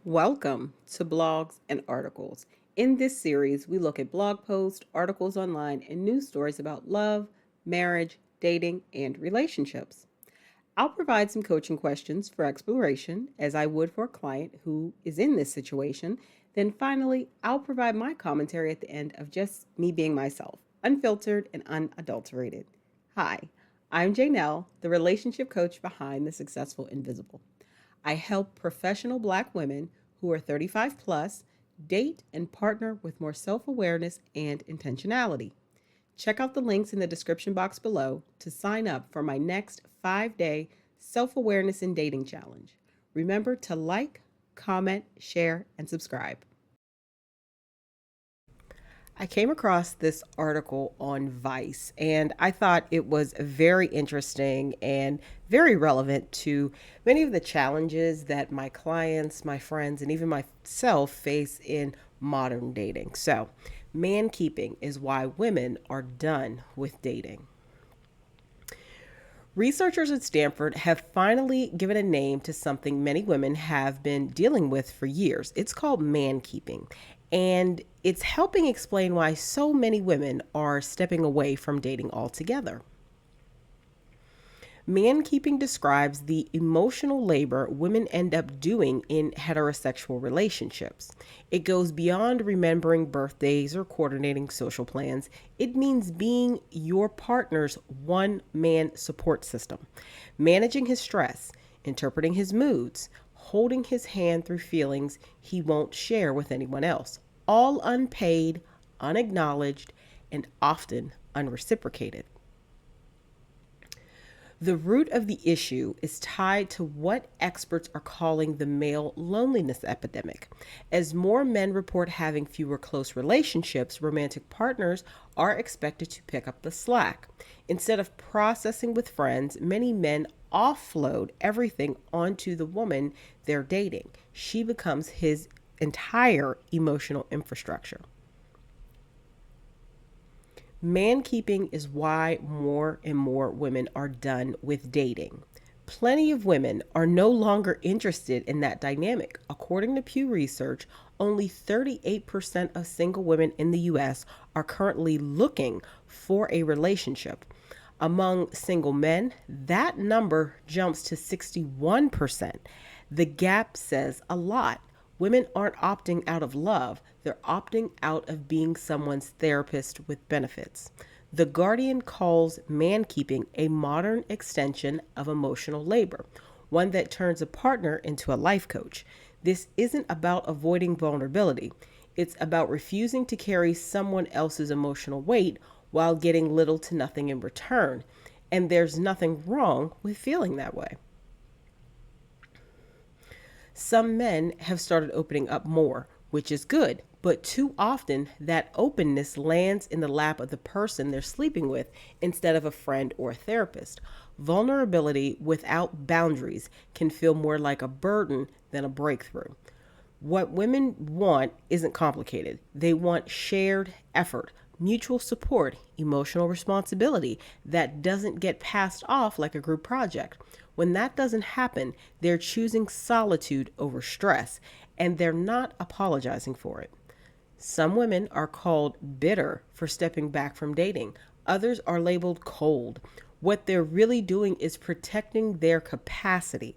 Welcome to Blogs and Articles. In this series, we look at blog posts, articles online, and news stories about love, marriage, dating, and relationships. I'll provide some coaching questions for exploration, as I would for a client who is in this situation. Then finally, I'll provide my commentary at the end of just me being myself, unfiltered and unadulterated. Hi, I'm Janelle, the relationship coach behind The Successful Invisible. I help professional Black women who are 35 plus date and partner with more self awareness and intentionality. Check out the links in the description box below to sign up for my next 5-day self awareness and dating challenge. Remember to like, comment, share, and subscribe. I came across this article on Vice and I thought it was very interesting and very relevant to many of the challenges that my clients, my friends, and even myself face in modern dating. So, mankeeping is why women are done with dating. Researchers at Stanford have finally given a name to something many women have been dealing with for years. It's called mankeeping, and it's helping explain why so many women are stepping away from dating altogether. Man-keeping describes the emotional labor women end up doing in heterosexual relationships. It goes beyond remembering birthdays or coordinating social plans. It means being your partner's one-man support system, managing his stress, interpreting his moods, holding his hand through feelings he won't share with anyone else, all unpaid, unacknowledged, and often unreciprocated. The root of the issue is tied to what experts are calling the male loneliness epidemic. As more men report having fewer close relationships, romantic partners are expected to pick up the slack. Instead of processing with friends, many men offload everything onto the woman they're dating. She becomes his entire emotional infrastructure. Man-keeping is why more and more women are done with dating. Plenty of women are no longer interested in that dynamic. According to Pew Research, only 38% of single women in the US are currently looking for a relationship. Among single men, that number jumps to 61%. The gap says a lot. Women aren't opting out of love, they're opting out of being someone's therapist with benefits. The Guardian calls man-keeping a modern extension of emotional labor, one that turns a partner into a life coach. This isn't about avoiding vulnerability, it's about refusing to carry someone else's emotional weight while getting little to nothing in return. And there's nothing wrong with feeling that way. Some men have started opening up more, which is good, but too often that openness lands in the lap of the person they're sleeping with instead of a friend or a therapist. Vulnerability without boundaries can feel more like a burden than a breakthrough. What women want isn't complicated. They want shared effort, mutual support, emotional responsibility that doesn't get passed off like a group project. When that doesn't happen, they're choosing solitude over stress, and they're not apologizing for it. Some women are called bitter for stepping back from dating. Others are labeled cold. What they're really doing is protecting their capacity.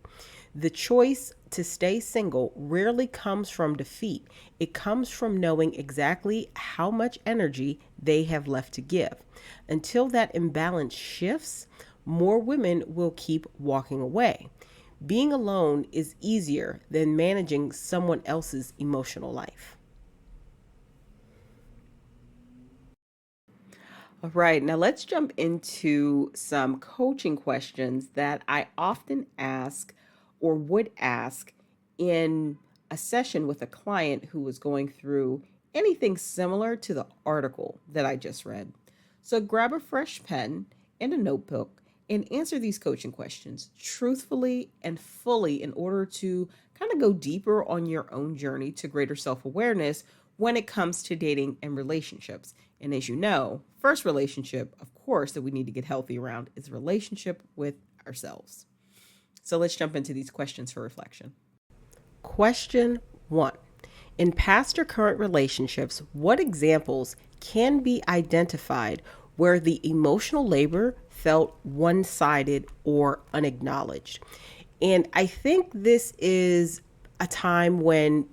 The choice to stay single rarely comes from defeat. It comes from knowing exactly how much energy they have left to give. Until that imbalance shifts, more women will keep walking away. Being alone is easier than managing someone else's emotional life. All right, now let's jump into some coaching questions that I often ask or would ask in a session with a client who was going through anything similar to the article that I just read. So grab a fresh pen and a notebook and answer these coaching questions truthfully and fully in order to kind of go deeper on your own journey to greater self awareness when it comes to dating and relationships. And as you know, first relationship, of course, that we need to get healthy around is a relationship with ourselves. So let's jump into these questions for reflection. Question 1. In past or current relationships, what examples can be identified where the emotional labor felt one sided or unacknowledged? And I think this is a time when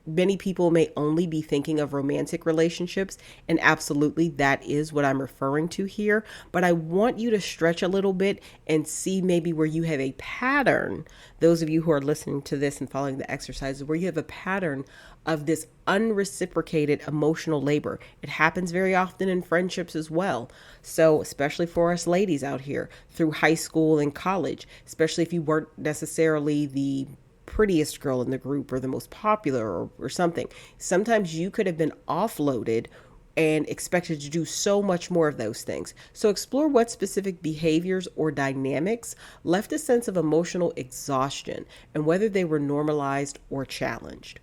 many people may only be thinking of romantic relationships, and absolutely that is what I'm referring to here. But I want you to stretch a little bit and see maybe where you have a pattern. Those of you who are listening to this and following the exercises, where you have a pattern of this unreciprocated emotional labor. It happens very often in friendships as well. So, especially for us ladies out here through high school and college, especially if you weren't necessarily the prettiest girl in the group or the most popular or something. Sometimes you could have been offloaded and expected to do so much more of those things. So explore what specific behaviors or dynamics left a sense of emotional exhaustion and whether they were normalized or challenged.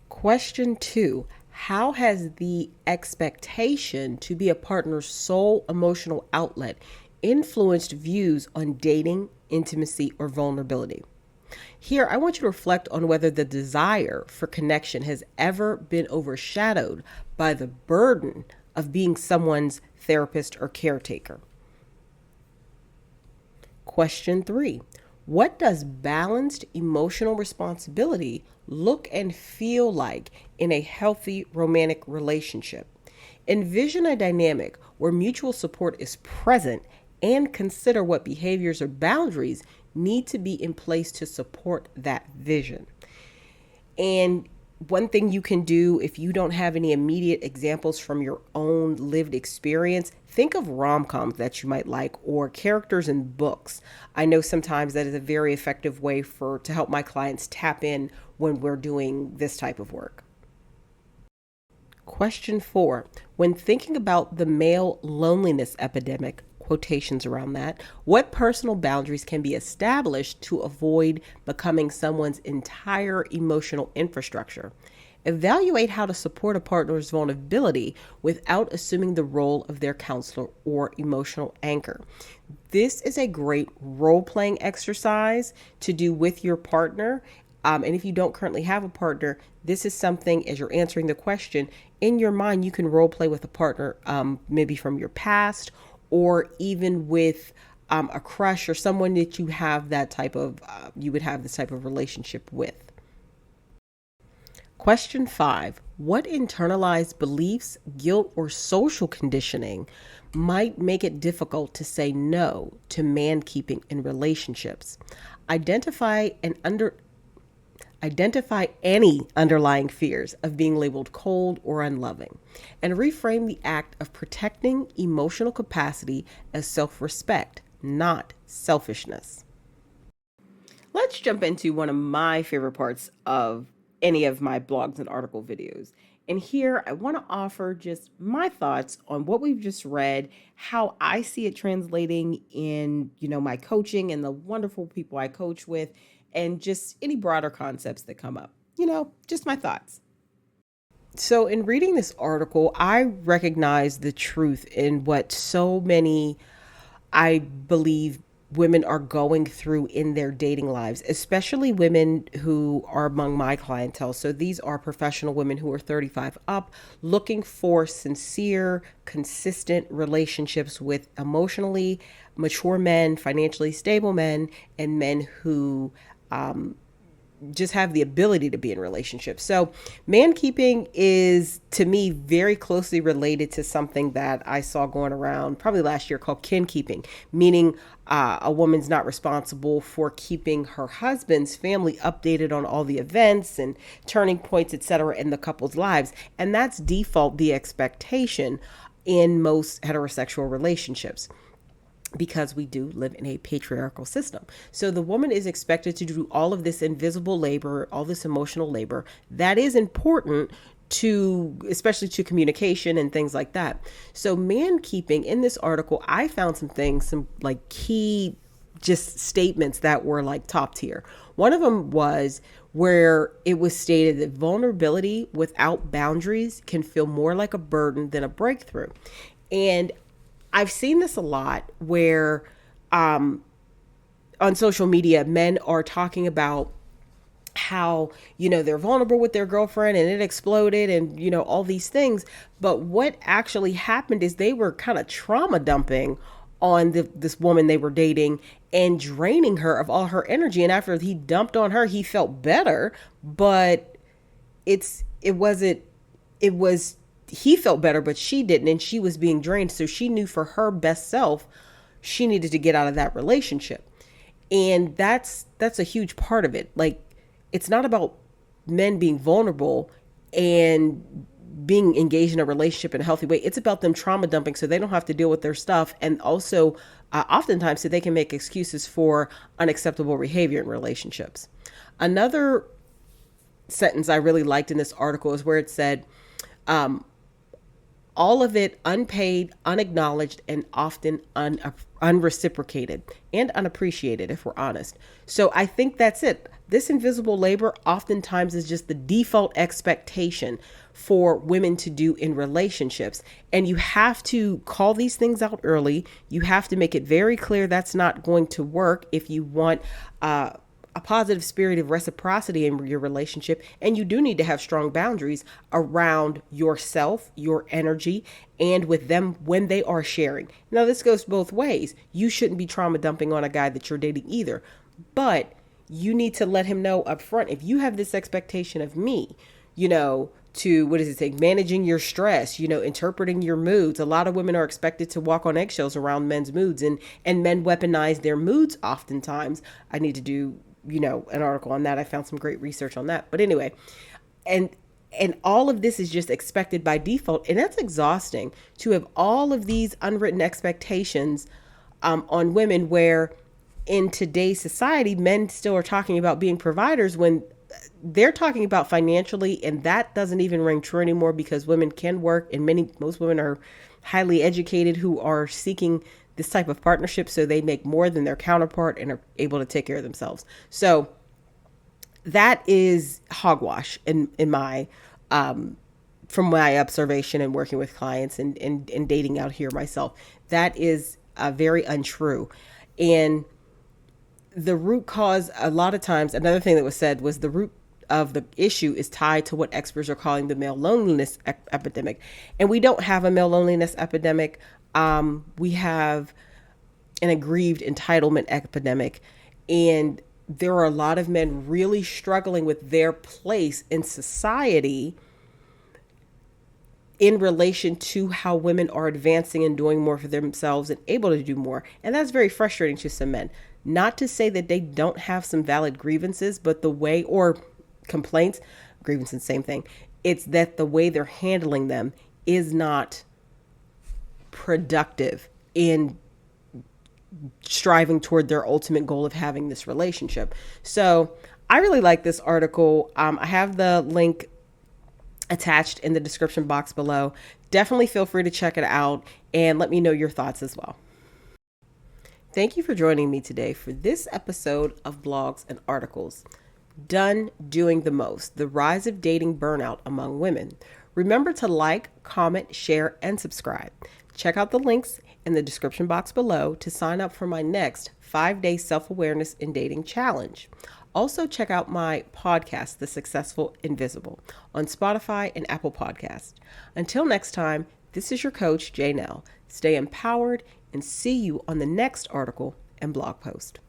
Question 2. How has the expectation to be a partner's sole emotional outlet influenced views on dating, intimacy, or vulnerability? Here, I want you to reflect on whether the desire for connection has ever been overshadowed by the burden of being someone's therapist or caretaker. Question 3. What does balanced emotional responsibility look and feel like in a healthy romantic relationship? Envision a dynamic where mutual support is present and consider what behaviors or boundaries need to be in place to support that vision. And one thing you can do if you don't have any immediate examples from your own lived experience, think of rom-coms that you might like or characters in books. I know sometimes that is a very effective way to help my clients tap in when we're doing this type of work. Question 4. When thinking about the male loneliness epidemic, quotations around that, what personal boundaries can be established to avoid becoming someone's entire emotional infrastructure? Evaluate how to support a partner's vulnerability without assuming the role of their counselor or emotional anchor. This is a great role-playing exercise to do with your partner. And if you don't currently have a partner, this is something, as you're answering the question, in your mind, you can role play with a partner, maybe from your past, or even with a crush or someone that you have that type of, you would have this type of relationship with. Question 5. What internalized beliefs, guilt, or social conditioning might make it difficult to say no to man-keeping in relationships? Identify any underlying fears of being labeled cold or unloving, and reframe the act of protecting emotional capacity as self-respect, not selfishness. Let's jump into one of my favorite parts of any of my blogs and article videos. And here I want to offer just my thoughts on what we've just read, how I see it translating in, my coaching and the wonderful people I coach with, and just any broader concepts that come up. Just my thoughts. So in reading this article, I recognize the truth in what so many, I believe, women are going through in their dating lives, especially women who are among my clientele. So these are professional women who are 35 up, looking for sincere, consistent relationships with emotionally mature men, financially stable men, and men who just have the ability to be in relationships. So man-keeping is, to me, very closely related to something that I saw going around probably last year called kin-keeping, meaning a woman's not responsible for keeping her husband's family updated on all the events and turning points, etc., in the couple's lives. And that's default the expectation in most heterosexual relationships, because we do live in a patriarchal system. So the woman is expected to do all of this invisible labor, all this emotional labor that is important to, especially to communication and things like that. So man-keeping, in this article, I found some like key just statements that were like top tier. One of them was where it was stated that vulnerability without boundaries can feel more like a burden than a breakthrough. And I've seen this a lot where on social media, men are talking about how, they're vulnerable with their girlfriend and it exploded and, all these things. But what actually happened is they were kind of trauma dumping on this woman they were dating and draining her of all her energy. And after he dumped on her, he felt better, but it wasn't, it was, he felt better, but she didn't. And she was being drained. So she knew for her best self, she needed to get out of that relationship. And that's a huge part of it. Like, it's not about men being vulnerable and being engaged in a relationship in a healthy way. It's about them trauma dumping so they don't have to deal with their stuff. And also, oftentimes, so they can make excuses for unacceptable behavior in relationships. Another sentence I really liked in this article is where it said, all of it unpaid, unacknowledged, and often unreciprocated and unappreciated, if we're honest. So I think that's it. This invisible labor oftentimes is just the default expectation for women to do in relationships. And you have to call these things out early. You have to make it very clear that's not going to work if you want a positive spirit of reciprocity in your relationship. And you do need to have strong boundaries around yourself, your energy, and with them when they are sharing. Now, this goes both ways. You shouldn't be trauma dumping on a guy that you're dating either. But you need to let him know up front, if you have this expectation of me, to, what does it say, managing your stress, interpreting your moods. A lot of women are expected to walk on eggshells around men's moods, and men weaponize their moods oftentimes. I need to do, an article on that. I found some great research on that. But anyway, and all of this is just expected by default. And that's exhausting to have all of these unwritten expectations on women, where in today's society, men still are talking about being providers when they're talking about financially, and that doesn't even ring true anymore, because women can work, and most women are highly educated who are seeking this type of partnership, so they make more than their counterpart and are able to take care of themselves. So that is hogwash in my from my observation and working with clients and dating out here myself. That is very untrue. And the root cause, a lot of times, another thing that was said was the root of the issue is tied to what experts are calling the male loneliness epidemic. And we don't have a male loneliness epidemic. We have an aggrieved entitlement epidemic. And there are a lot of men really struggling with their place in society in relation to how women are advancing and doing more for themselves and able to do more. And that's very frustrating to some men. Not to say that they don't have some valid grievances, but the way, or complaints, grievances, same thing. It's that the way they're handling them is not productive in striving toward their ultimate goal of having this relationship. So I really like this article. I have the link attached in the description box below. Definitely feel free to check it out and let me know your thoughts as well. Thank you for joining me today for this episode of Blogs and Articles. Done doing the most, the rise of dating burnout among women. Remember to like, comment, share, and subscribe. Check out the links in the description box below to sign up for my next 5-day self-awareness in dating challenge. Also, check out my podcast, The Successful Invisible, on Spotify and Apple Podcasts. Until next time, this is your coach, Janelle. Stay empowered and see you on the next article and blog post.